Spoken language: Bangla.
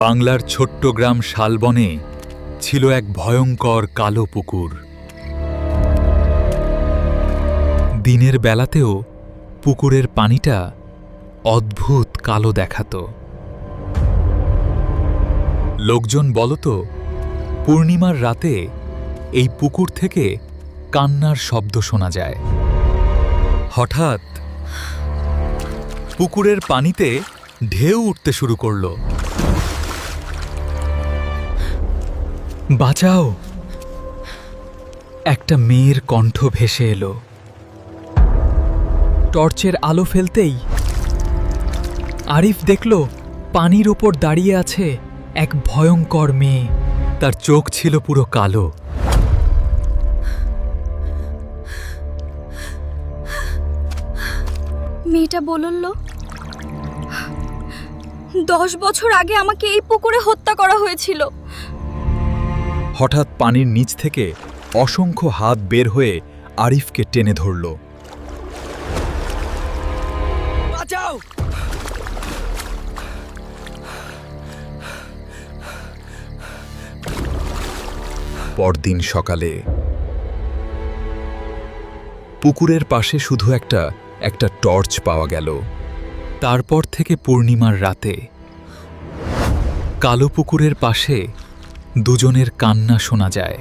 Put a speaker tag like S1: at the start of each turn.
S1: বাংলার ছোট্ট গ্রাম শালবনে ছিল এক ভয়ঙ্কর কালো পুকুর। দিনের বেলাতেও পুকুরের পানিটা অদ্ভুত কালো দেখাত। লোকজন বলত, পূর্ণিমার রাতে এই পুকুর থেকে কান্নার শব্দ শোনা যায়। হঠাৎ পুকুরের পানিতে ঢেউ উঠতে শুরু করল। বাঁচাও! একটা মেয়ের কণ্ঠ ভেসে এলো। টর্চের আলো ফেলতেই আরিফ দেখল পানির ওপর দাঁড়িয়ে আছে এক ভয়ঙ্কর মেয়ে। তার চোখ ছিল পুরো কালো।
S2: মেয়েটা বলল, 10 বছর আগে আমাকে এই পুকুরে হত্যা করা হয়েছিল।
S1: হঠাৎ পানির নিচ থেকে অসংখ্য হাত বের হয়ে আরিফকে টেনে ধরল।
S3: বাঁচাও!
S1: পরদিন সকালে পুকুরের পাশে শুধু একটা টর্চ পাওয়া গেল। তারপর থেকে পূর্ণিমার রাতে কালো পুকুরের পাশে দুজনের কান্না শোনা যায়।